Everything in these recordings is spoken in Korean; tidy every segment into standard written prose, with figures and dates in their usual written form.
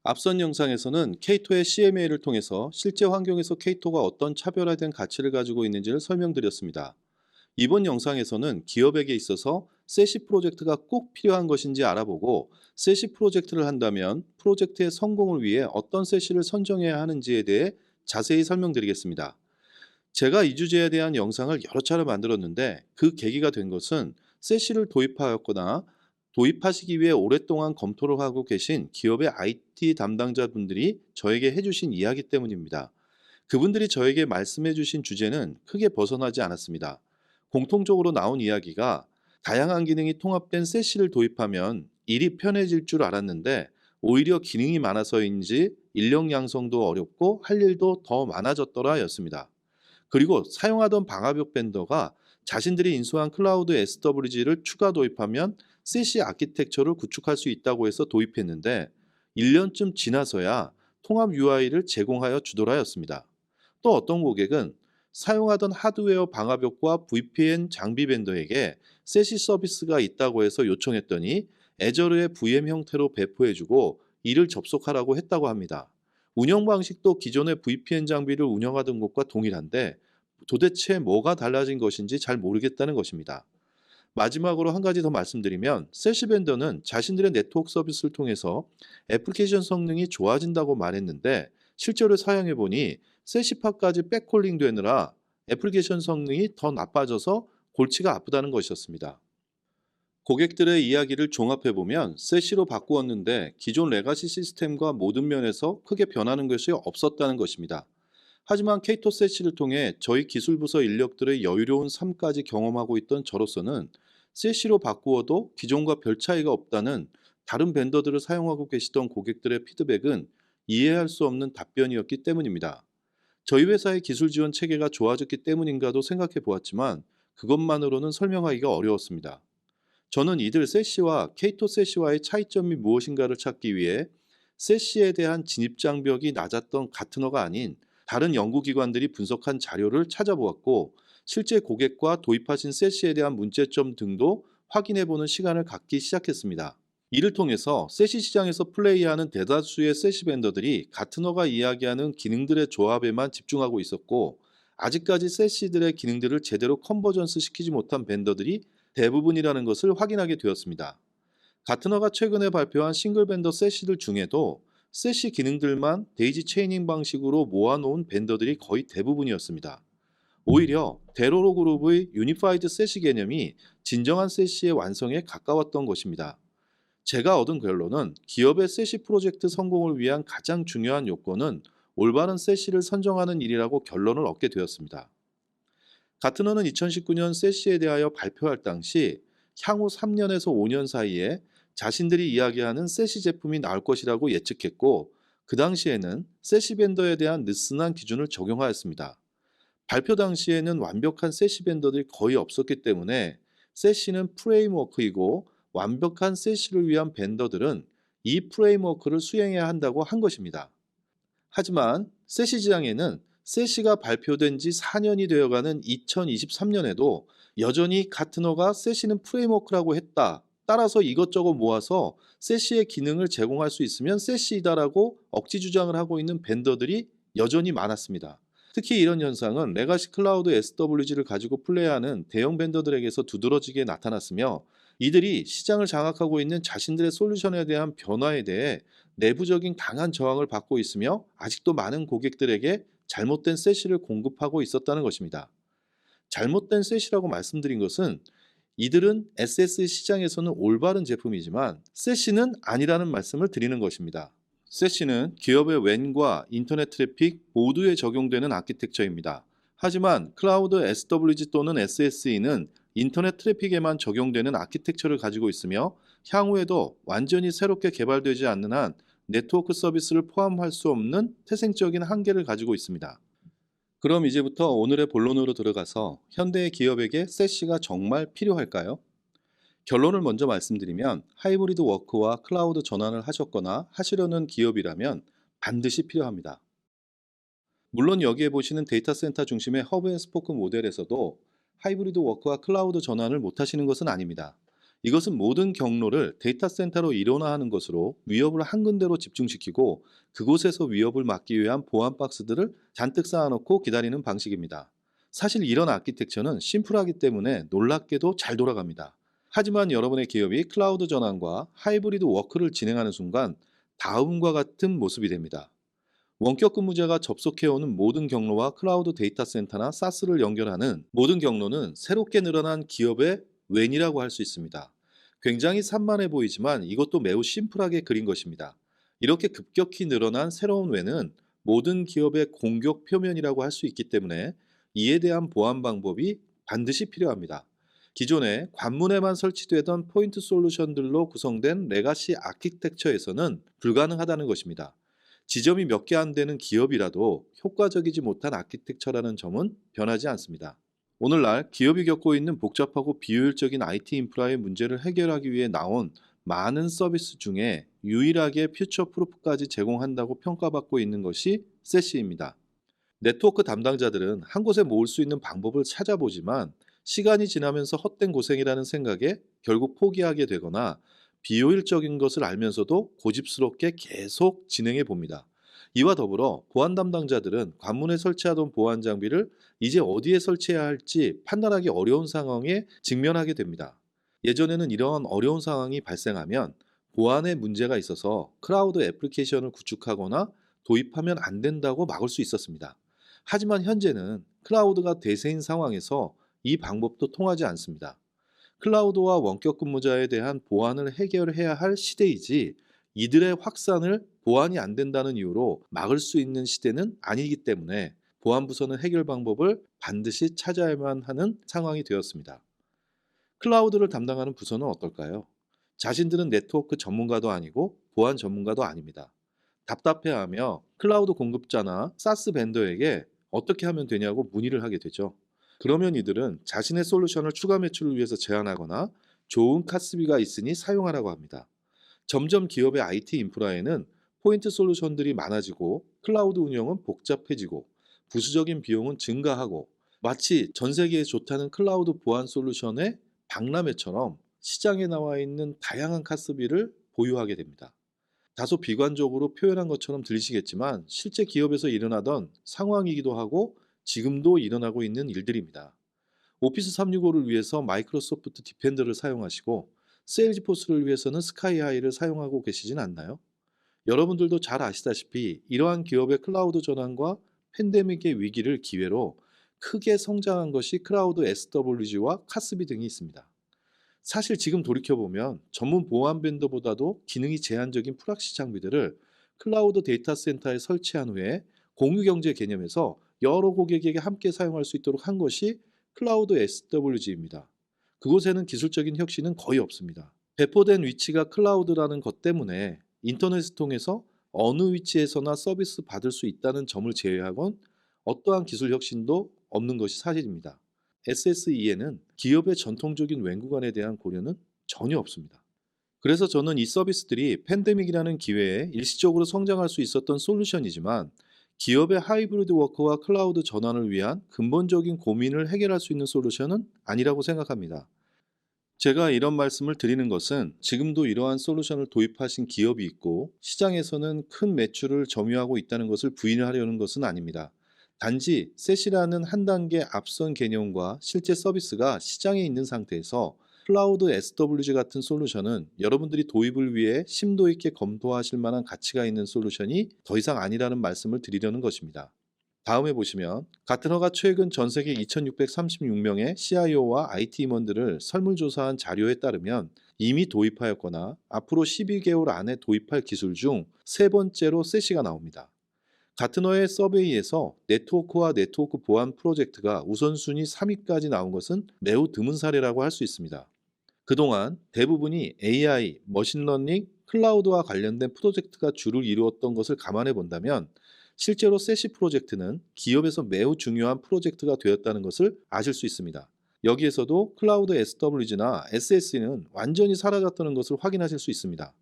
앞선 영상에서는 K2의 CMA를 통해서 실제 환경에서 K2가 어떤 차별화된 가치를 가지고 있는지를 설명드렸습니다. 이번 영상에서는 기업에게 있어서 세시 프로젝트가 꼭 필요한 것인지 알아보고, 세시 프로젝트를 한다면 프로젝트의 성공을 위해 어떤 세시를 선정해야 하는지에 대해 자세히 설명드리겠습니다. 제가 이 주제에 대한 영상을 여러 차례 만들었는데, 그 계기가 된 것은 세시를 도입하였거나 도입하시기 위해 오랫동안 검토를 하고 계신 기업의 IT 담당자분들이 저에게 해주신 이야기 때문입니다. 그분들이 저에게 말씀해주신 주제는 크게 벗어나지 않았습니다. 공통적으로 나온 이야기가, 다양한 기능이 통합된 세시를 도입하면 일이 편해질 줄 알았는데 오히려 기능이 많아서인지 인력 양성도 어렵고 할 일도 더 많아졌더라 였습니다. 그리고 사용하던 방화벽 벤더가 자신들이 인수한 클라우드 SWG를 추가 도입하면 세시 아키텍처를 구축할 수 있다고 해서 도입했는데 1년쯤 지나서야 통합 UI를 제공하여 주더라였습니다. 또 어떤 고객은 사용하던 하드웨어 방화벽과 VPN 장비 벤더에게 세시 서비스가 있다고 해서 요청했더니 애저르의 VM 형태로 배포해주고 이를 접속하라고 했다고 합니다. 운영 방식도 기존의 VPN 장비를 운영하던 것과 동일한데 도대체 뭐가 달라진 것인지 잘 모르겠다는 것입니다. 마지막으로 한 가지 더 말씀드리면, 세시 벤더는 자신들의 네트워크 서비스를 통해서 애플리케이션 성능이 좋아진다고 말했는데 실제로 사용해 보니 세시파까지 백콜링 되느라 애플리케이션 성능이 더 나빠져서 골치가 아프다는 것이었습니다. 고객들의 이야기를 종합해 보면 세시로 바꾸었는데 기존 레가시 시스템과 모든 면에서 크게 변하는 것이 없었다는 것입니다. 하지만 케이토 세시를 통해 저희 기술부서 인력들의 여유로운 삶까지 경험하고 있던 저로서는 세시로 바꾸어도 기존과 별 차이가 없다는 다른 벤더들을 사용하고 계시던 고객들의 피드백은 이해할 수 없는 답변이었기 때문입니다. 저희 회사의 기술 지원 체계가 좋아졌기 때문인가도 생각해 보았지만 그것만으로는 설명하기가 어려웠습니다. 저는 이들 세시와 케이토 세시와의 차이점이 무엇인가를 찾기 위해 세시에 대한 진입장벽이 낮았던 가트너가 아닌 다른 연구기관들이 분석한 자료를 찾아보았고, 실제 고객과 도입하신 세시에 대한 문제점 등도 확인해보는 시간을 갖기 시작했습니다. 이를 통해서 세시 시장에서 플레이하는 대다수의 세시 벤더들이 가트너가 이야기하는 기능들의 조합에만 집중하고 있었고, 아직까지 세시들의 기능들을 제대로 컨버전스 시키지 못한 벤더들이 대부분이라는 것을 확인하게 되었습니다. 가트너가 최근에 발표한 싱글 벤더 세시들 중에도 세시 기능들만 데이지 체이닝 방식으로 모아놓은 벤더들이 거의 대부분이었습니다. 오히려 데로로 그룹의 유니파이드 세시 개념이 진정한 세시의 완성에 가까웠던 것입니다. 제가 얻은 결론은, 기업의 세시 프로젝트 성공을 위한 가장 중요한 요건은 올바른 세시를 선정하는 일이라고 결론을 얻게 되었습니다. 가트너는 2019년 세시에 대하여 발표할 당시 향후 3년에서 5년 사이에 자신들이 이야기하는 세시 제품이 나올 것이라고 예측했고, 그 당시에는 세시 벤더에 대한 느슨한 기준을 적용하였습니다. 발표 당시에는 완벽한 세시 벤더들이 거의 없었기 때문에 세시는 프레임워크이고, 완벽한 세시를 위한 벤더들은 이 프레임워크를 수행해야 한다고 한 것입니다. 하지만 세시 시장에는 세시가 발표된 지 4년이 되어가는 2023년에도 여전히 가트너가 세시는 프레임워크라고 했다, 따라서 이것저것 모아서 세시의 기능을 제공할 수 있으면 세시이다라고 억지 주장을 하고 있는 벤더들이 여전히 많았습니다. 특히 이런 현상은 레가시 클라우드 SWG를 가지고 플레이하는 대형 벤더들에게서 두드러지게 나타났으며, 이들이 시장을 장악하고 있는 자신들의 솔루션에 대한 변화에 대해 내부적인 강한 저항을 받고 있으며 아직도 많은 고객들에게 잘못된 세시를 공급하고 있었다는 것입니다. 잘못된 세시라고 말씀드린 것은, 이들은 SS 시장에서는 올바른 제품이지만 세시는 아니라는 말씀을 드리는 것입니다. 세시는 기업의 웬과 인터넷 트래픽 모두에 적용되는 아키텍처입니다. 하지만 클라우드 SWG 또는 SSE는 인터넷 트래픽에만 적용되는 아키텍처를 가지고 있으며, 향후에도 완전히 새롭게 개발되지 않는 한 네트워크 서비스를 포함할 수 없는 태생적인 한계를 가지고 있습니다. 그럼 이제부터 오늘의 본론으로 들어가서 현대의 기업에게 세시가 정말 필요할까요? 결론을 먼저 말씀드리면, 하이브리드 워크와 클라우드 전환을 하셨거나 하시려는 기업이라면 반드시 필요합니다. 물론 여기에 보시는 데이터 센터 중심의 허브 앤 스포크 모델에서도 하이브리드 워크와 클라우드 전환을 못 하시는 것은 아닙니다. 이것은 모든 경로를 데이터 센터로 일원화하는 것으로 위협을 한 군데로 집중시키고 그곳에서 위협을 막기 위한 보안 박스들을 잔뜩 쌓아놓고 기다리는 방식입니다. 사실 이런 아키텍처는 심플하기 때문에 놀랍게도 잘 돌아갑니다. 하지만 여러분의 기업이 클라우드 전환과 하이브리드 워크를 진행하는 순간 다음과 같은 모습이 됩니다. 원격 근무자가 접속해오는 모든 경로와 클라우드 데이터 센터나 사스를 연결하는 모든 경로는 새롭게 늘어난 기업의 웬이라고 할 수 있습니다. 굉장히 산만해 보이지만 이것도 매우 심플하게 그린 것입니다. 이렇게 급격히 늘어난 새로운 웬은 모든 기업의 공격 표면이라고 할 수 있기 때문에 이에 대한 보안 방법이 반드시 필요합니다. 기존에 관문에만 설치되던 포인트 솔루션들로 구성된 레가시 아키텍처에서는 불가능하다는 것입니다. 지점이 몇 개 안 되는 기업이라도 효과적이지 못한 아키텍처라는 점은 변하지 않습니다. 오늘날 기업이 겪고 있는 복잡하고 비효율적인 IT 인프라의 문제를 해결하기 위해 나온 많은 서비스 중에 유일하게 퓨처 프루프까지 제공한다고 평가받고 있는 것이 세시입니다. 네트워크 담당자들은 한 곳에 모을 수 있는 방법을 찾아보지만 시간이 지나면서 헛된 고생이라는 생각에 결국 포기하게 되거나 비효율적인 것을 알면서도 고집스럽게 계속 진행해 봅니다. 이와 더불어 보안 담당자들은 관문에 설치하던 보안 장비를 이제 어디에 설치해야 할지 판단하기 어려운 상황에 직면하게 됩니다. 예전에는 이러한 어려운 상황이 발생하면 보안에 문제가 있어서 클라우드 애플리케이션을 구축하거나 도입하면 안 된다고 막을 수 있었습니다. 하지만 현재는 클라우드가 대세인 상황에서 이 방법도 통하지 않습니다. 클라우드와 원격 근무자에 대한 보안을 해결해야 할 시대이지 이들의 확산을 보안이 안 된다는 이유로 막을 수 있는 시대는 아니기 때문에 보안 부서는 해결 방법을 반드시 찾아야만 하는 상황이 되었습니다. 클라우드를 담당하는 부서는 어떨까요? 자신들은 네트워크 전문가도 아니고 보안 전문가도 아닙니다. 답답해하며 클라우드 공급자나 사스 벤더에게 어떻게 하면 되냐고 문의를 하게 되죠. 그러면 이들은 자신의 솔루션을 추가 매출을 위해서 제안하거나 좋은 카스비가 있으니 사용하라고 합니다. 점점 기업의 IT 인프라에는 포인트 솔루션들이 많아지고 클라우드 운영은 복잡해지고 부수적인 비용은 증가하고 마치 전 세계에 좋다는 클라우드 보안 솔루션의 박람회처럼 시장에 나와 있는 다양한 카스비를 보유하게 됩니다. 다소 비관적으로 표현한 것처럼 들리시겠지만 실제 기업에서 일어나던 상황이기도 하고 지금도 일어나고 있는 일들입니다. 오피스 365를 위해서 마이크로소프트 디펜더를 사용하시고 세일즈포스를 위해서는 스카이하이를 사용하고 계시진 않나요? 여러분들도 잘 아시다시피 이러한 기업의 클라우드 전환과 팬데믹의 위기를 기회로 크게 성장한 것이 클라우드 SWG와 카스비 등이 있습니다. 사실 지금 돌이켜보면 전문 보안 벤더보다도 기능이 제한적인 프락시 장비들을 클라우드 데이터 센터에 설치한 후에 공유 경제 개념에서 여러 고객에게 함께 사용할 수 있도록 한 것이 클라우드 SWG입니다. 그곳에는 기술적인 혁신은 거의 없습니다. 배포된 위치가 클라우드라는 것 때문에 인터넷을 통해서 어느 위치에서나 서비스 받을 수 있다는 점을 제외하곤 어떠한 기술 혁신도 없는 것이 사실입니다. SSE에는 기업의 전통적인 웬구간에 대한 고려는 전혀 없습니다. 그래서 저는 이 서비스들이 팬데믹이라는 기회에 일시적으로 성장할 수 있었던 솔루션이지만 기업의 하이브리드 워크와 클라우드 전환을 위한 근본적인 고민을 해결할 수 있는 솔루션은 아니라고 생각합니다. 제가 이런 말씀을 드리는 것은 지금도 이러한 솔루션을 도입하신 기업이 있고 시장에서는 큰 매출을 점유하고 있다는 것을 부인하려는 것은 아닙니다. 단지 셋이라는 한 단계 앞선 개념과 실제 서비스가 시장에 있는 상태에서 클라우드 SWG 같은 솔루션은 여러분들이 도입을 위해 심도 있게 검토하실 만한 가치가 있는 솔루션이 더 이상 아니라는 말씀을 드리려는 것입니다. 다음에 보시면 가트너가 최근 전 세계 2,636명의 CIO와 IT 임원들을 설문조사한 자료에 따르면 이미 도입하였거나 앞으로 12개월 안에 도입할 기술 중 세 번째로 세시가 나옵니다. 가트너의 서베이에서 네트워크와 네트워크 보안 프로젝트가 우선순위 3위까지 나온 것은 매우 드문 사례라고 할 수 있습니다. 그동안 대부분이 AI, 머신러닝, 클라우드와 관련된 프로젝트가 주를 이루었던 것을 감안해 본다면 실제로 세시 프로젝트는 기업에서 매우 중요한 프로젝트가 되었다는 것을 아실 수 있습니다. 여기에서도 클라우드 SWG나 SSE는 완전히 사라졌다는 것을 확인하실 수 있습니다.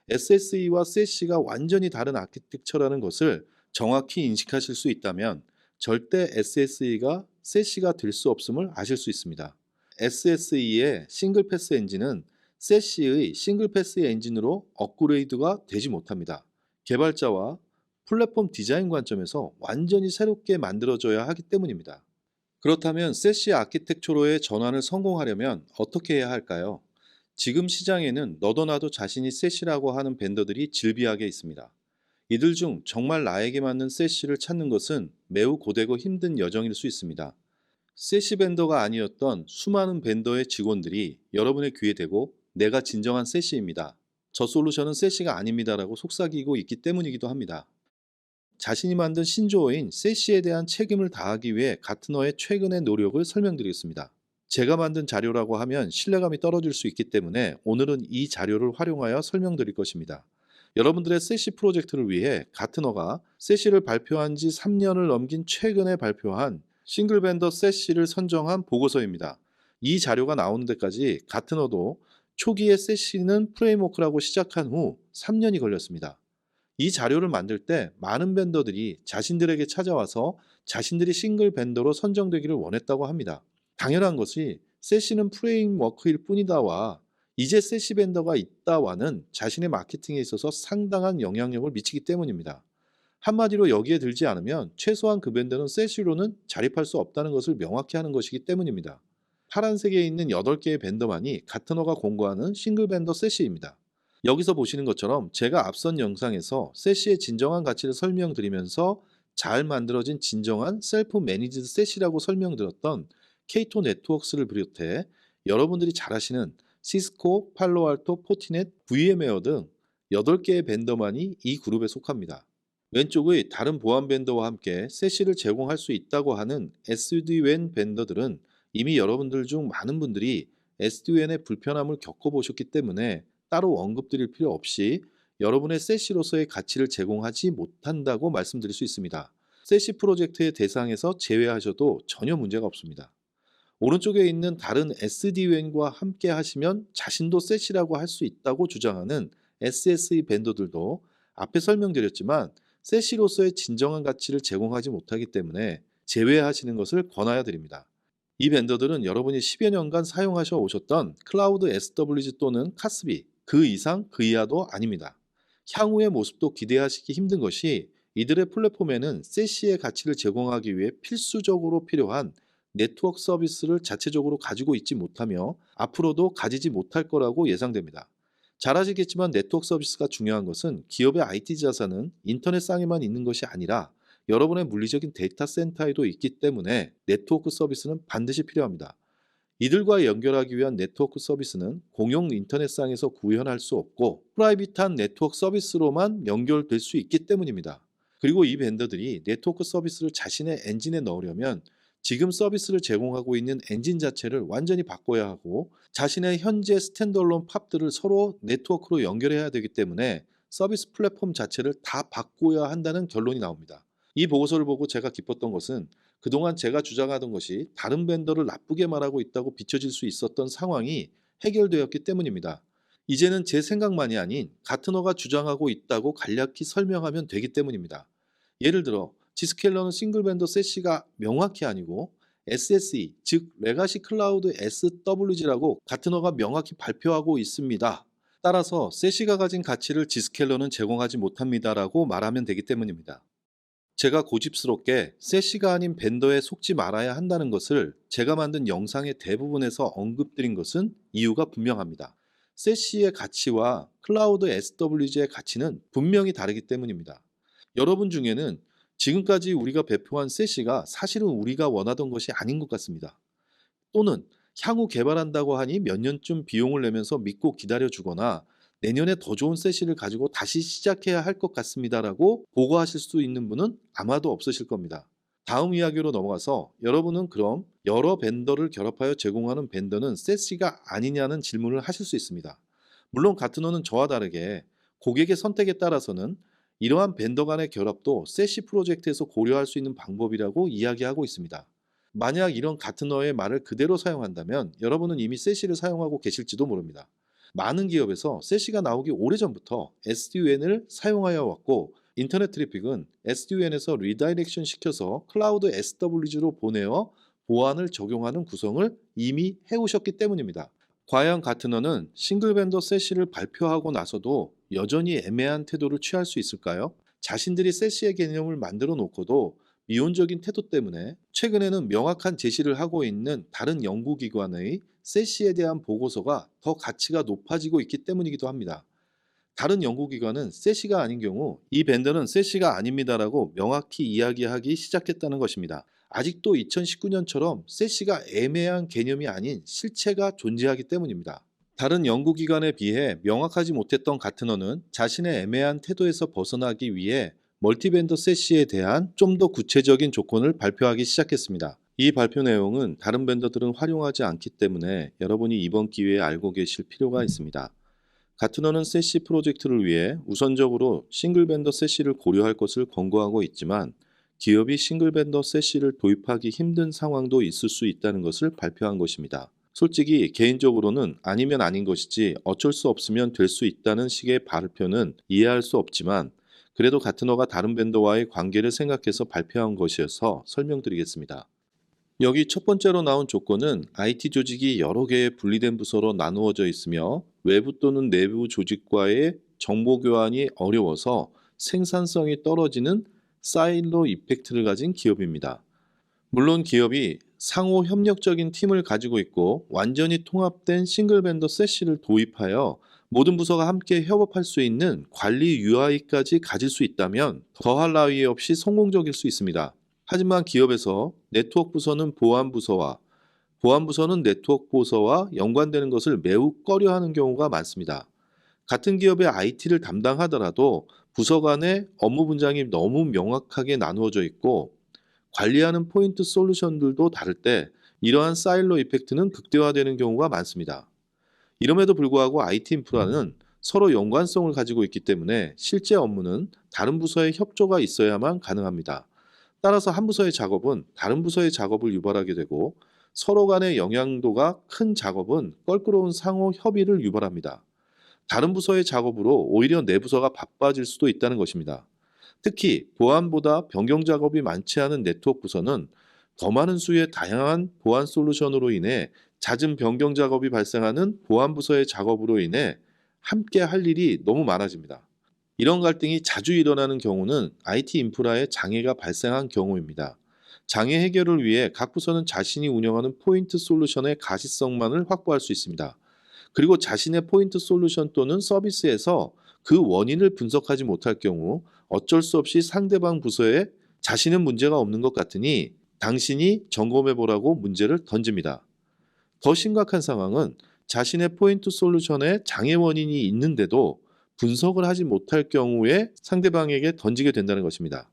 SSE와 세시가 완전히 다른 아키텍처라는 것을 정확히 인식하실 수 있다면 절대 SSE가 세시가 될 수 없음을 아실 수 있습니다. SSE의 싱글 패스 엔진은 세시의 싱글 패스 엔진으로 업그레이드가 되지 못합니다. 개발자와 플랫폼 디자인 관점에서 완전히 새롭게 만들어져야 하기 때문입니다. 그렇다면 세시 아키텍처로의 전환을 성공하려면 어떻게 해야 할까요? 지금 시장에는 너도 나도 자신이 세시라고 하는 벤더들이 질비하게 있습니다. 이들 중 정말 나에게 맞는 세시를 찾는 것은 매우 고되고 힘든 여정일 수 있습니다. 세시 벤더가 아니었던 수많은 벤더의 직원들이 여러분의 귀에 대고 내가 진정한 세시입니다. 저 솔루션은 세시가 아닙니다라고 속삭이고 있기 때문이기도 합니다. 자신이 만든 신조어인 세시에 대한 책임을 다하기 위해 가트너의 최근의 노력을 설명드리겠습니다. 제가 만든 자료라고 하면 신뢰감이 떨어질 수 있기 때문에 오늘은 이 자료를 활용하여 설명드릴 것입니다. 여러분들의 세시 프로젝트를 위해 가트너가 세시를 발표한 지 3년을 넘긴 최근에 발표한 싱글 벤더 세시를 선정한 보고서입니다. 이 자료가 나오는 데까지 가트너도 초기에 세시는 프레임워크라고 시작한 후 3년이 걸렸습니다. 이 자료를 만들 때 많은 벤더들이 자신들에게 찾아와서 자신들이 싱글 벤더로 선정되기를 원했다고 합니다. 당연한 것이 세시는 프레임워크일 뿐이다와 이제 세시 벤더가 있다와는 자신의 마케팅에 있어서 상당한 영향력을 미치기 때문입니다. 한마디로 여기에 들지 않으면 최소한 그 벤더는 세시로는 자립할 수 없다는 것을 명확히 하는 것이기 때문입니다. 파란색에 있는 8개의 벤더만이 가트너가 공고하는 싱글 벤더 세시입니다. 여기서 보시는 것처럼 제가 앞선 영상에서 세시의 진정한 가치를 설명드리면서 잘 만들어진 진정한 셀프 매니지드 세시라고 설명드렸던 케이토 네트워크스를 비롯해 여러분들이 잘 아시는 시스코, 팔로알토, 포티넷, VM웨어 등 8개의 벤더만이 이 그룹에 속합니다. 왼쪽의 다른 보안 벤더와 함께 세시를 제공할 수 있다고 하는 SD-WAN 벤더들은 이미 여러분들 중 많은 분들이 SD-WAN의 불편함을 겪어보셨기 때문에 따로 언급드릴 필요 없이 여러분의 세시로서의 가치를 제공하지 못한다고 말씀드릴 수 있습니다. 세시 프로젝트의 대상에서 제외하셔도 전혀 문제가 없습니다. 오른쪽에 있는 다른 SD-WAN과 함께 하시면 자신도 세시라고 할 수 있다고 주장하는 SSE 벤더들도 앞에 설명드렸지만 세시로서의 진정한 가치를 제공하지 못하기 때문에 제외하시는 것을 권하여 드립니다. 이 벤더들은 여러분이 10여 년간 사용하셔 오셨던 클라우드 SWG 또는 카스비 그 이상 그 이하도 아닙니다. 향후의 모습도 기대하시기 힘든 것이 이들의 플랫폼에는 세시의 가치를 제공하기 위해 필수적으로 필요한 네트워크 서비스를 자체적으로 가지고 있지 못하며 앞으로도 가지지 못할 거라고 예상됩니다. 잘 아시겠지만 네트워크 서비스가 중요한 것은 기업의 IT 자산은 인터넷상에만 있는 것이 아니라 여러분의 물리적인 데이터 센터에도 있기 때문에 네트워크 서비스는 반드시 필요합니다. 이들과 연결하기 위한 네트워크 서비스는 공용 인터넷상에서 구현할 수 없고 프라이빗한 네트워크 서비스로만 연결될 수 있기 때문입니다. 그리고 이 벤더들이 네트워크 서비스를 자신의 엔진에 넣으려면 지금 서비스를 제공하고 있는 엔진 자체를 완전히 바꿔야 하고 자신의 현재 스탠드얼론 팝들을 서로 네트워크로 연결해야 되기 때문에 서비스 플랫폼 자체를 다 바꿔야 한다는 결론이 나옵니다. 이 보고서를 보고 제가 기뻤던 것은 그동안 제가 주장하던 것이 다른 벤더를 나쁘게 말하고 있다고 비춰질 수 있었던 상황이 해결되었기 때문입니다. 이제는 제 생각만이 아닌 가트너가 주장하고 있다고 간략히 설명하면 되기 때문입니다. 예를 들어 지스켈러는 싱글 벤더 세시가 명확히 아니고 SSE, 즉 레가시 클라우드 SWG라고 가트너가 명확히 발표하고 있습니다. 따라서 세시가 가진 가치를 지스켈러는 제공하지 못합니다라고 말하면 되기 때문입니다. 제가 고집스럽게 세시가 아닌 벤더에 속지 말아야 한다는 것을 제가 만든 영상의 대부분에서 언급드린 것은 이유가 분명합니다. 세시의 가치와 클라우드 SWG의 가치는 분명히 다르기 때문입니다. 여러분 중에는 지금까지 우리가 배포한 세시가 사실은 우리가 원하던 것이 아닌 것 같습니다. 또는 향후 개발한다고 하니 몇 년쯤 비용을 내면서 믿고 기다려주거나 내년에 더 좋은 세시를 가지고 다시 시작해야 할 것 같습니다라고 보고하실 수 있는 분은 아마도 없으실 겁니다. 다음 이야기로 넘어가서 여러분은 그럼 여러 벤더를 결합하여 제공하는 벤더는 세시가 아니냐는 질문을 하실 수 있습니다. 물론 가트너는 저와 다르게 고객의 선택에 따라서는 이러한 벤더 간의 결합도 세시 프로젝트에서 고려할 수 있는 방법이라고 이야기하고 있습니다. 만약 이런 가트너의 말을 그대로 사용한다면 여러분은 이미 세시를 사용하고 계실지도 모릅니다. 많은 기업에서 세시가 나오기 오래전부터 SD-WAN을 사용하여 왔고 인터넷 트래픽은 SD-WAN에서 리다이렉션 시켜서 클라우드 SWG로 보내어 보안을 적용하는 구성을 이미 해오셨기 때문입니다. 과연 가트너는 싱글 벤더 세시를 발표하고 나서도 여전히 애매한 태도를 취할 수 있을까요? 자신들이 세시의 개념을 만들어 놓고도 미온적인 태도 때문에 최근에는 명확한 제시를 하고 있는 다른 연구기관의 세시에 대한 보고서가 더 가치가 높아지고 있기 때문이기도 합니다. 다른 연구기관은 세시가 아닌 경우 이 벤더는 세시가 아닙니다라고 명확히 이야기하기 시작했다는 것입니다. 아직도 2019년처럼 세시가 애매한 개념이 아닌 실체가 존재하기 때문입니다. 다른 연구기관에 비해 명확하지 못했던 가트너는 자신의 애매한 태도에서 벗어나기 위해 멀티벤더 세시에 대한 좀 더 구체적인 조건을 발표하기 시작했습니다. 이 발표 내용은 다른 벤더들은 활용하지 않기 때문에 여러분이 이번 기회에 알고 계실 필요가 있습니다. 가트너는 세시 프로젝트를 위해 우선적으로 싱글 벤더 세시를 고려할 것을 권고하고 있지만 기업이 싱글 벤더 세시를 도입하기 힘든 상황도 있을 수 있다는 것을 발표한 것입니다. 솔직히 개인적으로는 아니면 아닌 것이지 어쩔 수 없으면 될 수 있다는 식의 발표는 이해할 수 없지만 그래도 가트너가 다른 벤더와의 관계를 생각해서 발표한 것이어서 설명드리겠습니다. 여기 첫 번째로 나온 조건은 IT 조직이 여러 개의 분리된 부서로 나누어져 있으며 외부 또는 내부 조직과의 정보 교환이 어려워서 생산성이 떨어지는 사일로 이펙트를 가진 기업입니다. 물론 기업이 상호 협력적인 팀을 가지고 있고 완전히 통합된 싱글 벤더 세시를 도입하여 모든 부서가 함께 협업할 수 있는 관리 UI까지 가질 수 있다면 더할 나위 없이 성공적일 수 있습니다. 하지만 기업에서 네트워크 부서는 보안 부서와 보안 부서는 네트워크 부서와 연관되는 것을 매우 꺼려하는 경우가 많습니다. 같은 기업의 IT를 담당하더라도 부서 간의 업무 분장이 너무 명확하게 나누어져 있고 관리하는 포인트 솔루션들도 다를 때 이러한 사일로 이펙트는 극대화되는 경우가 많습니다. 이럼에도 불구하고 IT 인프라는 서로 연관성을 가지고 있기 때문에 실제 업무는 다른 부서의 협조가 있어야만 가능합니다. 따라서 한 부서의 작업은 다른 부서의 작업을 유발하게 되고 서로 간의 영향도가 큰 작업은 껄끄러운 상호 협의를 유발합니다. 다른 부서의 작업으로 오히려 내 부서가 바빠질 수도 있다는 것입니다. 특히 보안보다 변경 작업이 많지 않은 네트워크 부서는 더 많은 수의 다양한 보안 솔루션으로 인해 잦은 변경 작업이 발생하는 보안 부서의 작업으로 인해 함께 할 일이 너무 많아집니다. 이런 갈등이 자주 일어나는 경우는 IT 인프라에 장애가 발생한 경우입니다. 장애 해결을 위해 각 부서는 자신이 운영하는 포인트 솔루션의 가시성만을 확보할 수 있습니다. 그리고 자신의 포인트 솔루션 또는 서비스에서 그 원인을 분석하지 못할 경우 어쩔 수 없이 상대방 부서에 자신은 문제가 없는 것 같으니 당신이 점검해보라고 문제를 던집니다. 더 심각한 상황은 자신의 포인트 솔루션에 장애 원인이 있는데도 분석을 하지 못할 경우에 상대방에게 던지게 된다는 것입니다.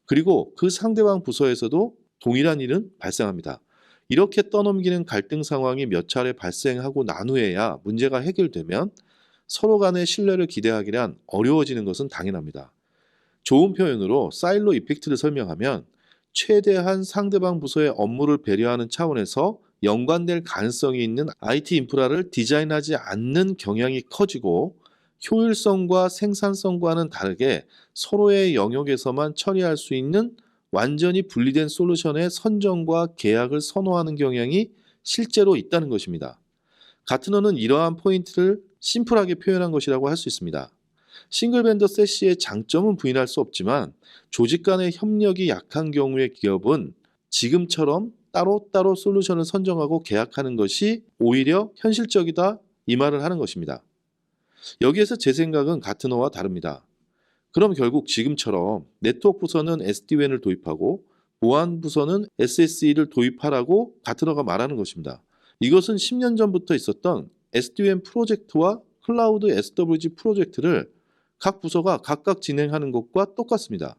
그리고 그 상대방 부서에서도 동일한 일은 발생합니다. 이렇게 떠넘기는 갈등 상황이 몇 차례 발생하고 난 후에야 문제가 해결되면 서로 간의 신뢰를 기대하기란 어려워지는 것은 당연합니다. 좋은 표현으로 사일로 이펙트를 설명하면 최대한 상대방 부서의 업무를 배려하는 차원에서 연관될 가능성이 있는 IT 인프라를 디자인하지 않는 경향이 커지고 효율성과 생산성과는 다르게 서로의 영역에서만 처리할 수 있는 완전히 분리된 솔루션의 선정과 계약을 선호하는 경향이 실제로 있다는 것입니다. 가트너는 이러한 포인트를 심플하게 표현한 것이라고 할 수 있습니다. 싱글 벤더 세시의 장점은 부인할 수 없지만 조직 간의 협력이 약한 경우의 기업은 지금처럼 따로따로 솔루션을 선정하고 계약하는 것이 오히려 현실적이다 이 말을 하는 것입니다. 여기에서 제 생각은 가트너와 다릅니다. 그럼 결국 지금처럼 네트워크 부서는 SD-WAN을 도입하고 보안 부서는 SSE를 도입하라고 가트너가 말하는 것입니다. 이것은 10년 전부터 있었던 SD-WAN 프로젝트와 클라우드 SWG 프로젝트를 각 부서가 각각 진행하는 것과 똑같습니다.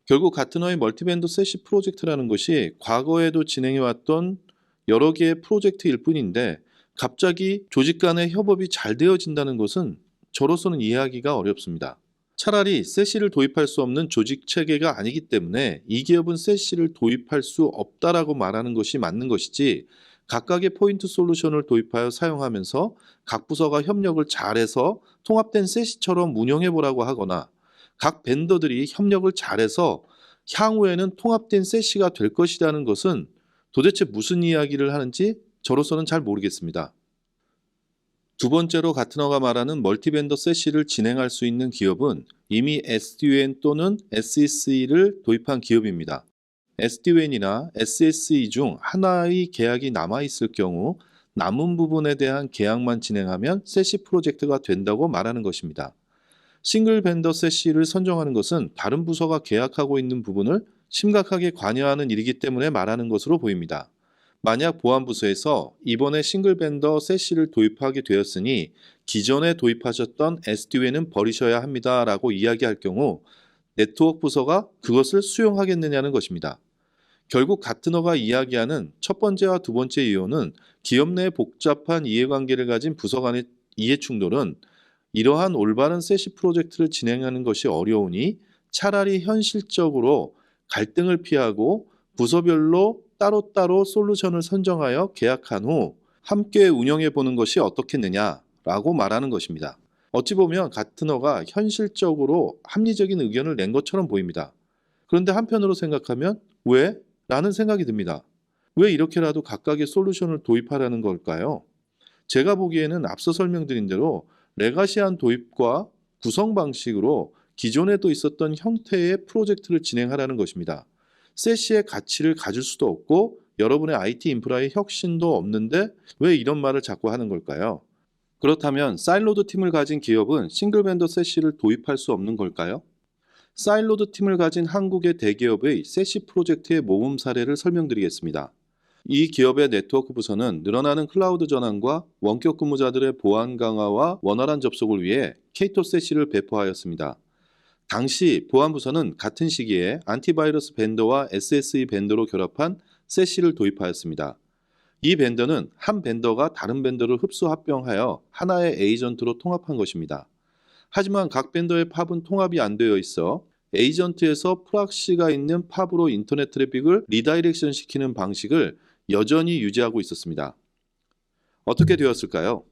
결국 가트너의 멀티벤더 세시 프로젝트라는 것이 과거에도 진행해왔던 여러 개의 프로젝트일 뿐인데 갑자기 조직 간의 협업이 잘 되어진다는 것은 저로서는 이해하기가 어렵습니다. 차라리 세시를 도입할 수 없는 조직 체계가 아니기 때문에 이 기업은 세시를 도입할 수 없다라고 말하는 것이 맞는 것이지 각각의 포인트 솔루션을 도입하여 사용하면서 각 부서가 협력을 잘해서 통합된 세시처럼 운영해보라고 하거나 각 벤더들이 협력을 잘해서 향후에는 통합된 세시가 될 것이라는 것은 도대체 무슨 이야기를 하는지 저로서는 잘 모르겠습니다. 두 번째로 가트너가 말하는 멀티벤더 세시를 진행할 수 있는 기업은 이미 SD-WAN 또는 SSE를 도입한 기업입니다. SD-WAN이나 SSE 중 하나의 계약이 남아있을 경우 남은 부분에 대한 계약만 진행하면 세시 프로젝트가 된다고 말하는 것입니다. 싱글 벤더 세시를 선정하는 것은 다른 부서가 계약하고 있는 부분을 심각하게 관여하는 일이기 때문에 말하는 것으로 보입니다. 만약 보안부서에서 이번에 싱글 벤더 세시를 도입하게 되었으니 기존에 도입하셨던 SD-WAN은 버리셔야 합니다라고 이야기할 경우 네트워크 부서가 그것을 수용하겠느냐는 것입니다. 결국 가트너가 이야기하는 첫 번째와 두 번째 이유는 기업 내 복잡한 이해관계를 가진 부서 간의 이해 충돌은 이러한 올바른 세시 프로젝트를 진행하는 것이 어려우니 차라리 현실적으로 갈등을 피하고 부서별로 따로따로 솔루션을 선정하여 계약한 후 함께 운영해 보는 것이 어떻겠느냐라고 말하는 것입니다. 어찌 보면 가트너가 현실적으로 합리적인 의견을 낸 것처럼 보입니다. 그런데 한편으로 생각하면 왜? 라는 생각이 듭니다. 왜 이렇게라도 각각의 솔루션을 도입하라는 걸까요? 제가 보기에는 앞서 설명드린 대로 레가시한 도입과 구성 방식으로 기존에도 있었던 형태의 프로젝트를 진행하라는 것입니다. 세시의 가치를 가질 수도 없고 여러분의 IT 인프라의 혁신도 없는데 왜 이런 말을 자꾸 하는 걸까요? 그렇다면 사일로드 팀을 가진 기업은 싱글 벤더 세시를 도입할 수 없는 걸까요? 사일로드 팀을 가진 한국의 대기업의 세시 프로젝트의 모범 사례를 설명드리겠습니다. 이 기업의 네트워크 부서는 늘어나는 클라우드 전환과 원격 근무자들의 보안 강화와 원활한 접속을 위해 케이토 세시를 배포하였습니다. 당시 보안부서는 같은 시기에 안티바이러스 벤더와 SSE 벤더로 결합한 세시를 도입하였습니다. 이 벤더는 한 벤더가 다른 벤더를 흡수 합병하여 하나의 에이전트로 통합한 것입니다. 하지만 각 벤더의 팝은 통합이 안 되어 있어 에이전트에서 프락시가 있는 팝으로 인터넷 트래픽을 리다이렉션 시키는 방식을 여전히 유지하고 있었습니다. 어떻게 되었을까요?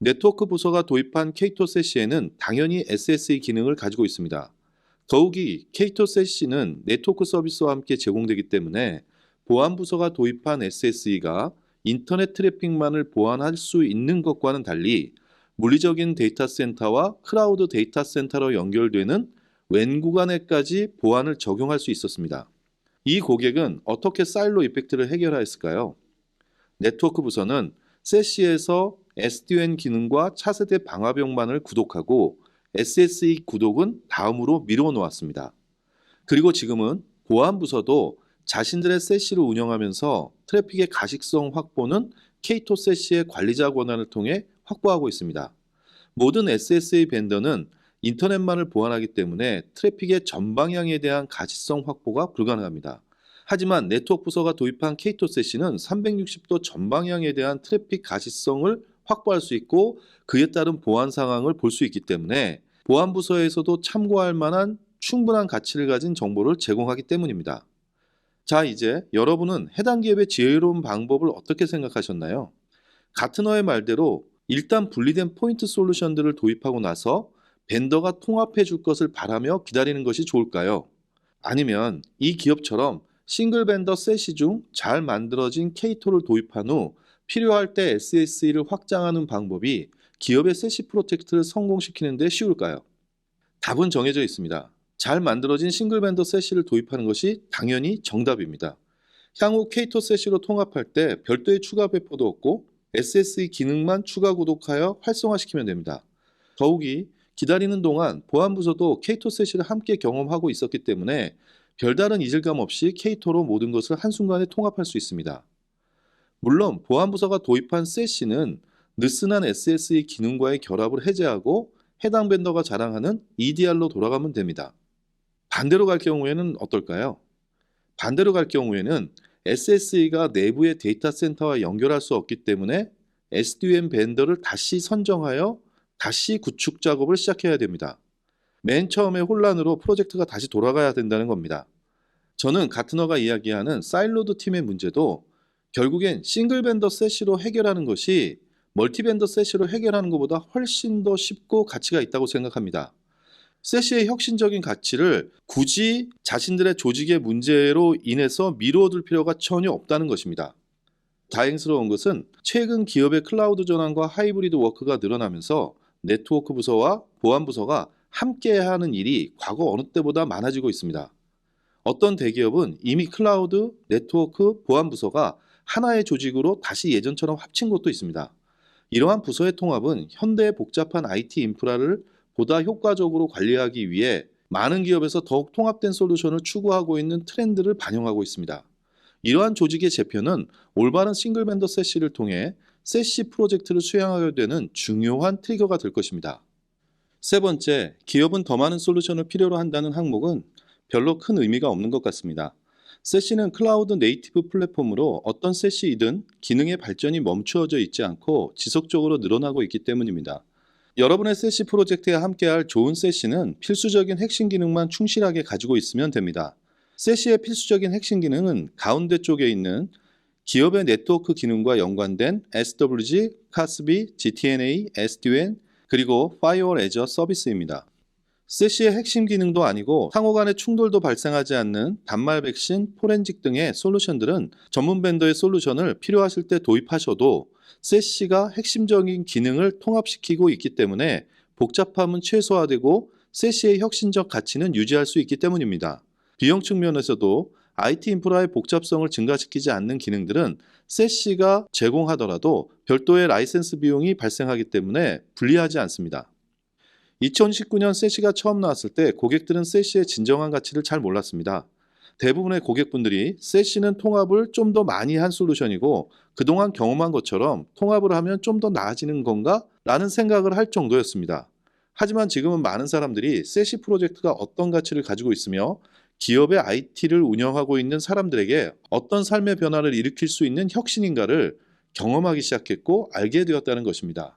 네트워크 부서가 도입한 케이토 세시에는 당연히 SSE 기능을 가지고 있습니다. 더욱이 케이토 세시는 네트워크 서비스와 함께 제공되기 때문에 보안 부서가 도입한 SSE가 인터넷 트래픽만을 보완할 수 있는 것과는 달리 물리적인 데이터 센터와 클라우드 데이터 센터로 연결되는 웬 구간에까지 보안을 적용할 수 있었습니다. 이 고객은 어떻게 사일로 이펙트를 해결하였을까요? 네트워크 부서는 세시에서 SD-WAN 기능과 차세대 방화벽만을 구독하고 SSE 구독은 다음으로 미루어 놓았습니다. 그리고 지금은 보안 부서도 자신들의 세시를 운영하면서 트래픽의 가식성 확보는 케이토 세시의 관리자 권한을 통해 확보하고 있습니다. 모든 SSE 벤더는 인터넷만을 보완하기 때문에 트래픽의 전방향에 대한 가시성 확보가 불가능합니다. 하지만 네트워크 부서가 도입한 케이토 세시는 360도 전방향에 대한 트래픽 가시성을 확보할 수 있고 그에 따른 보안 상황을 볼 수 있기 때문에 보안 부서에서도 참고할 만한 충분한 가치를 가진 정보를 제공하기 때문입니다. 자, 이제 여러분은 해당 기업의 지혜로운 방법을 어떻게 생각하셨나요? 가트너의 말대로 일단 분리된 포인트 솔루션들을 도입하고 나서 벤더가 통합해 줄 것을 바라며 기다리는 것이 좋을까요? 아니면 이 기업처럼 싱글 벤더 세시 중 잘 만들어진 케이토를 도입한 후 필요할 때 SSE를 확장하는 방법이 기업의 세시 프로텍트를 성공시키는 데 쉬울까요? 답은 정해져 있습니다. 잘 만들어진 싱글 벤더 세시를 도입하는 것이 당연히 정답입니다. 향후 케이토 세시로 통합할 때 별도의 추가 배포도 없고 SSE 기능만 추가 구독하여 활성화시키면 됩니다. 더욱이 기다리는 동안 보안부서도 케이토 세시를 함께 경험하고 있었기 때문에 별다른 이질감 없이 케이토로 모든 것을 한순간에 통합할 수 있습니다. 물론 보안부서가 도입한 세시는 느슨한 SSE 기능과의 결합을 해제하고 해당 벤더가 자랑하는 EDR로 돌아가면 됩니다. 반대로 갈 경우에는 어떨까요? 반대로 갈 경우에는 SSE가 내부의 데이터 센터와 연결할 수 없기 때문에 SD-WAN 벤더를 다시 선정하여 다시 구축 작업을 시작해야 됩니다. 맨 처음에 혼란으로 프로젝트가 다시 돌아가야 된다는 겁니다. 저는 가트너가 이야기하는 사일로드 팀의 문제도 결국엔 싱글 벤더 세시로 해결하는 것이 멀티 벤더 세시로 해결하는 것보다 훨씬 더 쉽고 가치가 있다고 생각합니다. 세시의 혁신적인 가치를 굳이 자신들의 조직의 문제로 인해서 미루어둘 필요가 전혀 없다는 것입니다. 다행스러운 것은 최근 기업의 클라우드 전환과 하이브리드 워크가 늘어나면서 네트워크 부서와 보안 부서가 함께 하는 일이 과거 어느 때보다 많아지고 있습니다. 어떤 대기업은 이미 클라우드, 네트워크, 보안 부서가 하나의 조직으로 다시 예전처럼 합친 곳도 있습니다. 이러한 부서의 통합은 현대의 복잡한 IT 인프라를 보다 효과적으로 관리하기 위해 많은 기업에서 더욱 통합된 솔루션을 추구하고 있는 트렌드를 반영하고 있습니다. 이러한 조직의 재편은 올바른 싱글 벤더 세시를 통해 세시 프로젝트를 수행하게 되는 중요한 트리거가 될 것입니다. 세 번째, 기업은 더 많은 솔루션을 필요로 한다는 항목은 별로 큰 의미가 없는 것 같습니다. 세시는 클라우드 네이티브 플랫폼으로 어떤 세시이든 기능의 발전이 멈추어져 있지 않고 지속적으로 늘어나고 있기 때문입니다. 여러분의 세시 프로젝트에 함께할 좋은 세시는 필수적인 핵심 기능만 충실하게 가지고 있으면 됩니다. 세시의 필수적인 핵심 기능은 가운데 쪽에 있는 기업의 네트워크 기능과 연관된 SWG, CASB, GTNA, SD-WAN, 그리고 Firewall as a Service입니다. 세시의 핵심 기능도 아니고 상호 간의 충돌도 발생하지 않는 단말 백신, 포렌식 등의 솔루션들은 전문 벤더의 솔루션을 필요하실 때 도입하셔도 세시가 핵심적인 기능을 통합시키고 있기 때문에 복잡함은 최소화되고 세시의 혁신적 가치는 유지할 수 있기 때문입니다. 비용 측면에서도 IT 인프라의 복잡성을 증가시키지 않는 기능들은 세시가 제공하더라도 별도의 라이센스 비용이 발생하기 때문에 불리하지 않습니다. 2019년 세시가 처음 나왔을 때 고객들은 세시의 진정한 가치를 잘 몰랐습니다. 대부분의 고객분들이 세시는 통합을 좀 더 많이 한 솔루션이고 그동안 경험한 것처럼 통합을 하면 좀 더 나아지는 건가? 라는 생각을 할 정도였습니다. 하지만 지금은 많은 사람들이 세시 프로젝트가 어떤 가치를 가지고 있으며 기업의 IT를 운영하고 있는 사람들에게 어떤 삶의 변화를 일으킬 수 있는 혁신인가를 경험하기 시작했고 알게 되었다는 것입니다.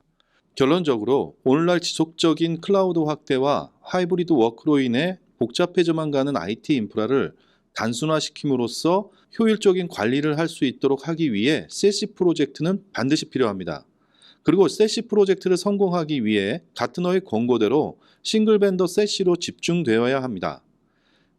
결론적으로 오늘날 지속적인 클라우드 확대와 하이브리드 워크로 인해 복잡해져만 가는 IT 인프라를 단순화시킴으로써 효율적인 관리를 할 수 있도록 하기 위해 세시 프로젝트는 반드시 필요합니다. 그리고 세시 프로젝트를 성공하기 위해 가트너의 권고대로 싱글 벤더 세시로 집중되어야 합니다.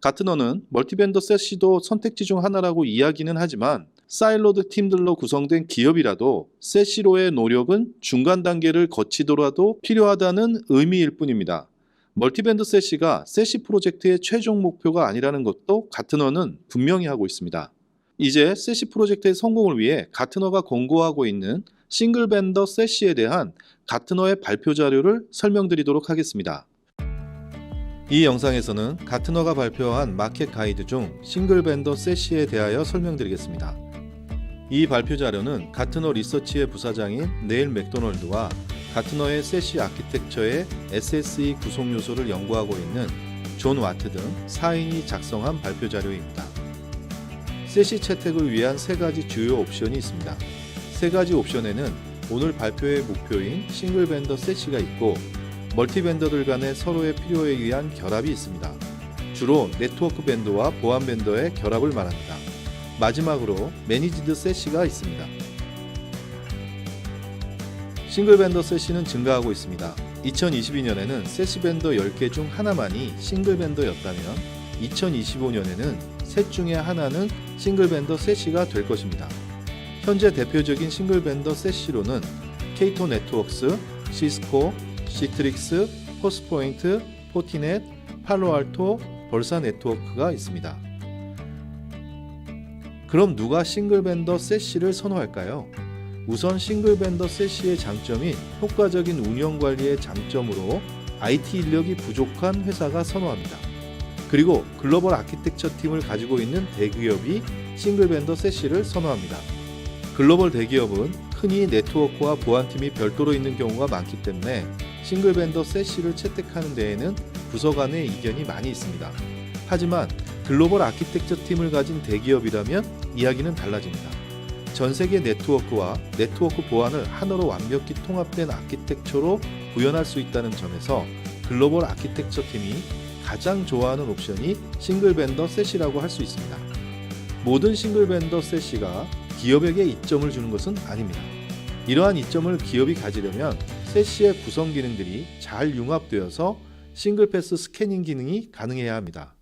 가트너는 멀티벤더 세시도 선택지 중 하나라고 이야기는 하지만 사일로드 팀들로 구성된 기업이라도 세시로의 노력은 중간 단계를 거치더라도 필요하다는 의미일 뿐입니다. 멀티벤더 세시가 세시 프로젝트의 최종 목표가 아니라는 것도 가트너는 분명히 하고 있습니다. 이제 세시 프로젝트의 성공을 위해 가트너가 권고하고 있는 싱글 벤더 세시에 대한 가트너의 발표 자료를 설명드리도록 하겠습니다. 이 영상에서는 가트너가 발표한 마켓 가이드 중 싱글 벤더 세시에 대하여 설명드리겠습니다. 이 발표 자료는 가트너 리서치의 부사장인 네일 맥도널드와 가트너의 세시 아키텍처의 SSE 구성 요소를 연구하고 있는 존 와트 등 4인이 작성한 발표 자료입니다. 세시 채택을 위한 세 가지 주요 옵션이 있습니다. 세 가지 옵션에는 오늘 발표의 목표인 싱글 벤더 세시가 있고 멀티 벤더들 간의 서로의 필요에 의한 결합이 있습니다. 주로 네트워크 벤더와 보안 벤더의 결합을 말합니다. 마지막으로 매니지드 세시가 있습니다. 싱글 벤더 세시는 증가하고 있습니다. 2022년에는 세시 벤더 10개 중 하나만이 싱글 벤더였다면 2025년에는 셋 중에 하나는 싱글 벤더 세시가 될 것입니다. 현재 대표적인 싱글 벤더 세시로는 케이토 네트워크스, 시스코, 시트릭스, 포스포인트, 포티넷, 팔로알토, 벌사 네트워크가 있습니다. 그럼 누가 싱글 벤더 세시를 선호할까요? 우선 싱글 벤더 세시의 장점인 효과적인 운영 관리의 장점으로 IT 인력이 부족한 회사가 선호합니다. 그리고 글로벌 아키텍처 팀을 가지고 있는 대기업이 싱글 벤더 세시를 선호합니다. 글로벌 대기업은 흔히 네트워크와 보안팀이 별도로 있는 경우가 많기 때문에 싱글 벤더 세시를 채택하는 데에는 부서 간의 이견이 많이 있습니다. 하지만 글로벌 아키텍처 팀을 가진 대기업이라면 이야기는 달라집니다. 전 세계 네트워크와 네트워크 보안을 하나로 완벽히 통합된 아키텍처로 구현할 수 있다는 점에서 글로벌 아키텍처 팀이 가장 좋아하는 옵션이 싱글 벤더 세시라고 할 수 있습니다. 모든 싱글 벤더 세시가 기업에게 이점을 주는 것은 아닙니다. 이러한 이점을 기업이 가지려면 세시의 구성 기능들이 잘 융합되어서 싱글 패스 스캐닝 기능이 가능해야 합니다.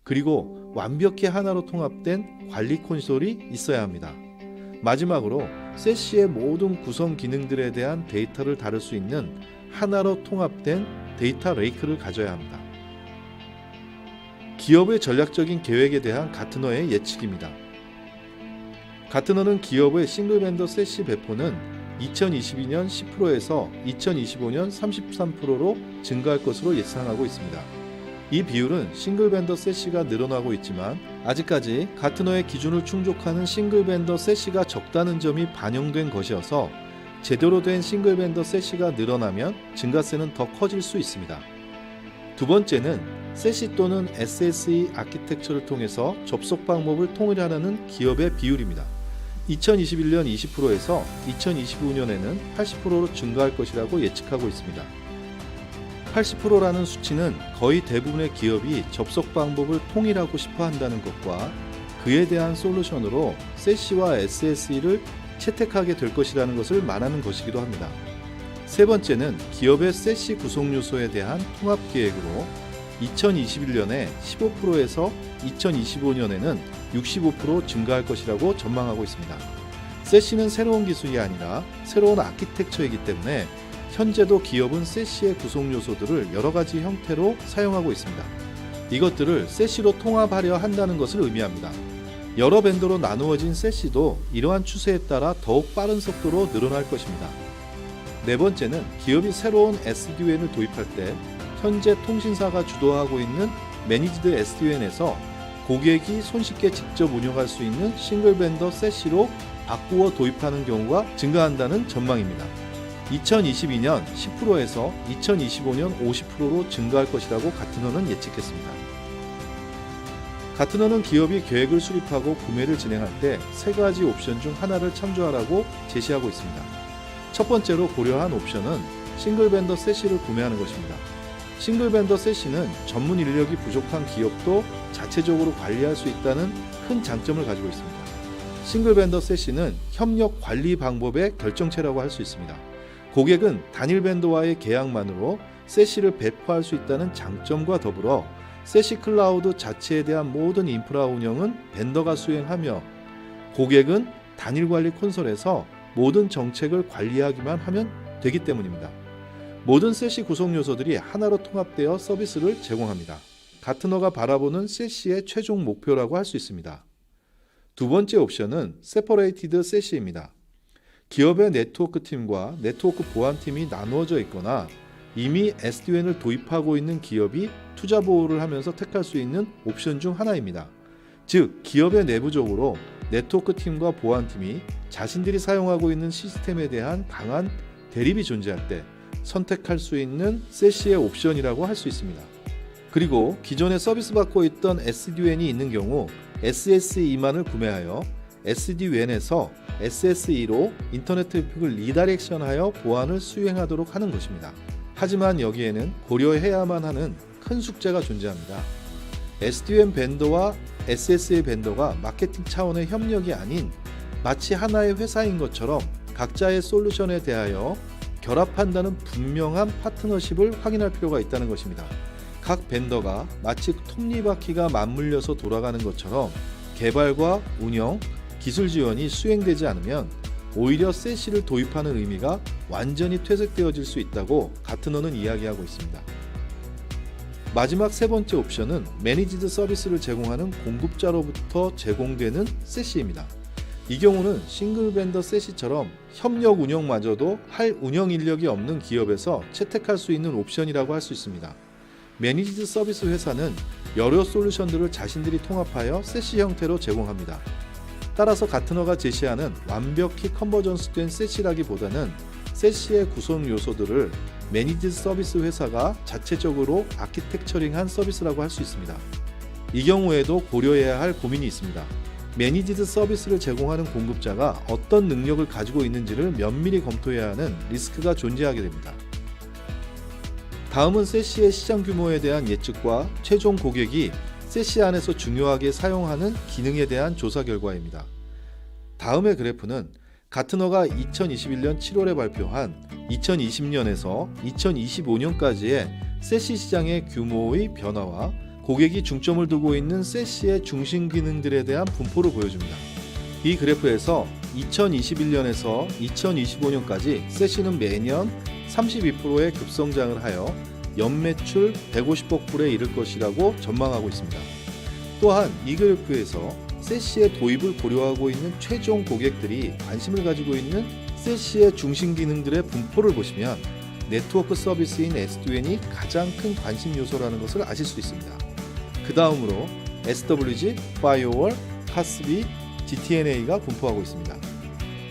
그리고 완벽히 하나로 통합된 관리 콘솔이 있어야 합니다. 마지막으로 세시의 모든 구성 기능들에 대한 데이터를 다룰 수 있는 하나로 통합된 데이터 레이크를 가져야 합니다. 기업의 전략적인 계획에 대한 가트너의 예측입니다. 가트너는 기업의 싱글 벤더 세시 배포는 2022년 10%에서 2025년 33%로 증가할 것으로 예상하고 있습니다. 이 비율은 싱글 벤더 세시가 늘어나고 있지만 아직까지 가트너의 기준을 충족하는 싱글 벤더 세시가 적다는 점이 반영된 것이어서 제대로 된 싱글 벤더 세시가 늘어나면 증가세는 더 커질 수 있습니다. 두 번째는 세시 또는 SSE 아키텍처를 통해서 접속 방법을 통일하려는 기업의 비율입니다. 2021년 20%에서 2025년에는 80%로 증가할 것이라고 예측하고 있습니다. 80%라는 수치는 거의 대부분의 기업이 접속 방법을 통일하고 싶어 한다는 것과 그에 대한 솔루션으로 세시와 SSE를 채택하게 될 것이라는 것을 말하는 것이기도 합니다. 세 번째는 기업의 세시 구성 요소에 대한 통합 계획으로 2021년에 15%에서 2025년에는 65% 증가할 것이라고 전망하고 있습니다. 세시는 새로운 기술이 아니라 새로운 아키텍처이기 때문에 현재도 기업은 세시의 구성 요소들을 여러 가지 형태로 사용하고 있습니다. 이것들을 세시로 통합하려 한다는 것을 의미합니다. 여러 벤더로 나누어진 세시도 이러한 추세에 따라 더욱 빠른 속도로 늘어날 것입니다. 네 번째는 기업이 새로운 SDWN을 도입할 때 현재 통신사가 주도하고 있는 매니지드 SDWN에서 고객이 손쉽게 직접 운영할 수 있는 싱글 벤더 세시로 바꾸어 도입하는 경우가 증가한다는 전망입니다. 2022년 10%에서 2025년 50%로 증가할 것이라고 가트너는 예측했습니다. 가트너는 기업이 계획을 수립하고 구매를 진행할 때 세 가지 옵션 중 하나를 참조하라고 제시하고 있습니다. 첫 번째로 고려한 옵션은 싱글 벤더 세시를 구매하는 것입니다. 싱글 벤더 세시는 전문 인력이 부족한 기업도 자체적으로 관리할 수 있다는 큰 장점을 가지고 있습니다. 싱글 벤더 세시는 협력 관리 방법의 결정체라고 할 수 있습니다. 고객은 단일 벤더와의 계약만으로 세시를 배포할 수 있다는 장점과 더불어 세시 클라우드 자체에 대한 모든 인프라 운영은 벤더가 수행하며 고객은 단일 관리 콘솔에서 모든 정책을 관리하기만 하면 되기 때문입니다. 모든 세시 구성 요소들이 하나로 통합되어 서비스를 제공합니다. 가트너가 바라보는 세시의 최종 목표라고 할 수 있습니다. 두 번째 옵션은 세퍼레이티드 세시입니다. 기업의 네트워크 팀과 네트워크 보안 팀이 나누어져 있거나 이미 SDWN을 도입하고 있는 기업이 투자 보호를 하면서 택할 수 있는 옵션 중 하나입니다. 즉, 기업의 내부적으로 네트워크 팀과 보안 팀이 자신들이 사용하고 있는 시스템에 대한 강한 대립이 존재할 때 선택할 수 있는 세시의 옵션이라고 할 수 있습니다. 그리고 기존에 서비스 받고 있던 SDWN이 있는 경우 SSE만을 구매하여 SDWN에서 SSE로 인터넷 트래픽을 리다이렉션하여 보안을 수행하도록 하는 것입니다. 하지만 여기에는 고려해야만 하는 큰 숙제가 존재합니다. SDWN 벤더와 SSE 벤더가 마케팅 차원의 협력이 아닌 마치 하나의 회사인 것처럼 각자의 솔루션에 대하여 결합한다는 분명한 파트너십을 확인할 필요가 있다는 것입니다. 각 벤더가 마치 톱니바퀴가 맞물려서 돌아가는 것처럼 개발과 운영, 기술 지원이 수행되지 않으면 오히려 세시를 도입하는 의미가 완전히 퇴색되어질 수 있다고 가트너는 이야기하고 있습니다. 마지막 세 번째 옵션은 매니지드 서비스를 제공하는 공급자로부터 제공되는 세시입니다. 이 경우는 싱글 벤더 세시처럼 협력 운영마저도 할 운영 인력이 없는 기업에서 채택할 수 있는 옵션이라고 할 수 있습니다. 매니지드 서비스 회사는 여러 솔루션들을 자신들이 통합하여 세시 형태로 제공합니다. 따라서 가트너가 제시하는 완벽히 컨버전스된 세시라기보다는 세시의 구성 요소들을 매니지드 서비스 회사가 자체적으로 아키텍처링한 서비스라고 할 수 있습니다. 이 경우에도 고려해야 할 고민이 있습니다. 매니지드 서비스를 제공하는 공급자가 어떤 능력을 가지고 있는지를 면밀히 검토해야 하는 리스크가 존재하게 됩니다. 다음은 세시의 시장 규모에 대한 예측과 최종 고객이 세시 안에서 중요하게 사용하는 기능에 대한 조사 결과입니다. 다음의 그래프는 가트너가 2021년 7월에 발표한 2020년에서 2025년까지의 세시 시장의 규모의 변화와 고객이 중점을 두고 있는 세시의 중심 기능들에 대한 분포를 보여줍니다. 이 그래프에서 2021년에서 2025년까지 세시는 매년 32%의 급성장을 하여 연매출 150억 불에 이를 것이라고 전망하고 있습니다. 또한 이 그래프에서 세시의 도입을 고려하고 있는 최종 고객들이 관심을 가지고 있는 세시의 중심 기능들의 분포를 보시면 네트워크 서비스인 SD-WAN이 가장 큰 관심 요소라는 것을 아실 수 있습니다. 그 다음으로 SWG, Firewall, CASB, GTNA가 분포하고 있습니다.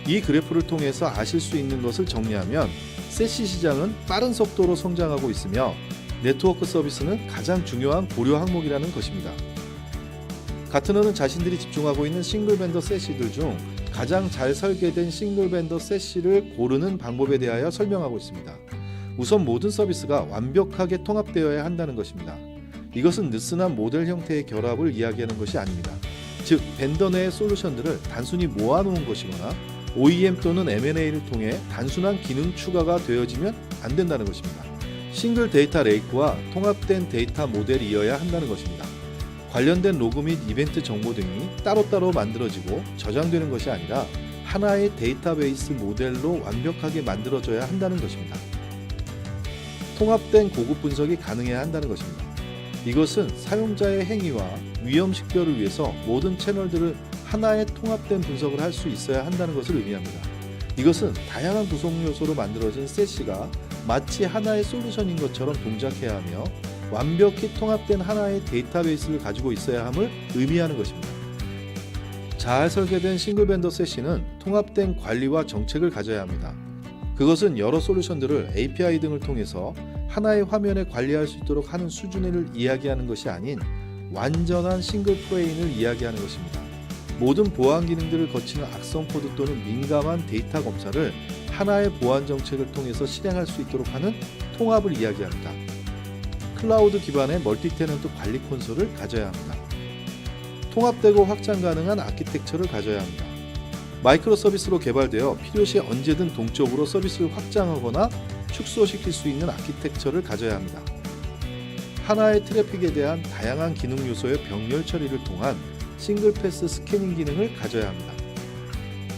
이 그래프를 통해서 아실 수 있는 것을 정리하면 세시 시장은 빠른 속도로 성장하고 있으며 네트워크 서비스는 가장 중요한 고려 항목이라는 것입니다. 가트너는 자신들이 집중하고 있는 싱글 벤더 세시들 중 가장 잘 설계된 싱글 벤더 세시를 고르는 방법에 대하여 설명하고 있습니다. 우선 모든 서비스가 완벽하게 통합되어야 한다는 것입니다. 이것은 느슨한 모델 형태의 결합을 이야기하는 것이 아닙니다. 즉, 벤더 내의 솔루션들을 단순히 모아놓은 것이거나 OEM 또는 M&A를 통해 단순한 기능 추가가 되어지면 안 된다는 것입니다. 싱글 데이터 레이크와 통합된 데이터 모델이어야 한다는 것입니다. 관련된 로그 및 이벤트 정보 등이 따로따로 만들어지고 저장되는 것이 아니라 하나의 데이터베이스 모델로 완벽하게 만들어져야 한다는 것입니다. 통합된 고급 분석이 가능해야 한다는 것입니다. 이것은 사용자의 행위와 위험 식별을 위해서 모든 채널들을 하나의 통합된 분석을 할 수 있어야 한다는 것을 의미합니다. 이것은 다양한 구성 요소로 만들어진 세시가 마치 하나의 솔루션인 것처럼 동작해야 하며 완벽히 통합된 하나의 데이터베이스를 가지고 있어야 함을 의미하는 것입니다. 잘 설계된 싱글 벤더 세시는 통합된 관리와 정책을 가져야 합니다. 그것은 여러 솔루션들을 API 등을 통해서 하나의 화면에 관리할 수 있도록 하는 수준을 이야기하는 것이 아닌 완전한 싱글 플레인을 이야기하는 것입니다. 모든 보안 기능들을 거치는 악성 코드 또는 민감한 데이터 검사를 하나의 보안 정책을 통해서 실행할 수 있도록 하는 통합을 이야기합니다. 클라우드 기반의 멀티 테넌트 관리 콘솔을 가져야 합니다. 통합되고 확장 가능한 아키텍처를 가져야 합니다. 마이크로 서비스로 개발되어 필요시 언제든 동적으로 서비스를 확장하거나 축소시킬 수 있는 아키텍처를 가져야 합니다. 하나의 트래픽에 대한 다양한 기능 요소의 병렬 처리를 통한 싱글 패스 스캐닝 기능을 가져야 합니다.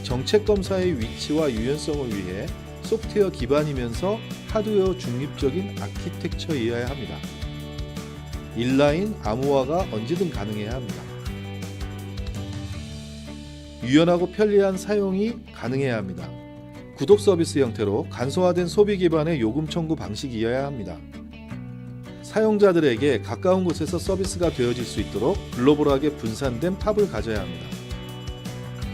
정책 검사의 위치와 유연성을 위해 소프트웨어 기반이면서 하드웨어 중립적인 아키텍처이어야 합니다. 인라인 암호화가 언제든 가능해야 합니다. 유연하고 편리한 사용이 가능해야 합니다. 구독 서비스 형태로 간소화된 소비 기반의 요금 청구 방식이어야 합니다. 사용자들에게 가까운 곳에서 서비스가 되어질 수 있도록 글로벌하게 분산된 팝을 가져야 합니다.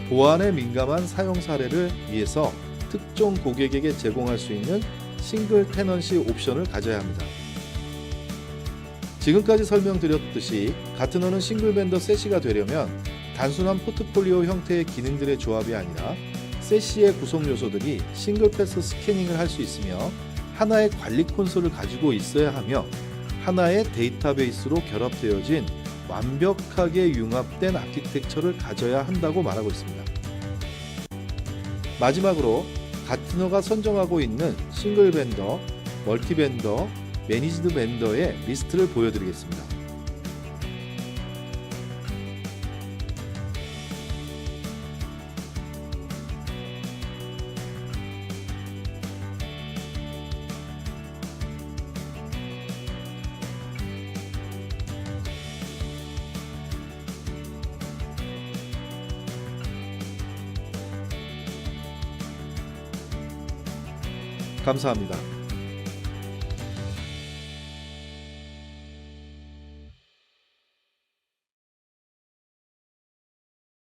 보안에 민감한 사용 사례를 위해서 특정 고객에게 제공할 수 있는 싱글 테넌시 옵션을 가져야 합니다. 지금까지 설명드렸듯이 가트너는 싱글 벤더 세시가 되려면 단순한 포트폴리오 형태의 기능들의 조합이 아니라 세시의 구성 요소들이 싱글 패스 스캐닝을 할 수 있으며 하나의 관리 콘솔을 가지고 있어야 하며 하나의 데이터베이스로 결합되어진 완벽하게 융합된 아키텍처를 가져야 한다고 말하고 있습니다. 마지막으로 가트너가 선정하고 있는 싱글 벤더, 멀티 벤더, 매니지드 벤더의 리스트를 보여드리겠습니다. 감사합니다.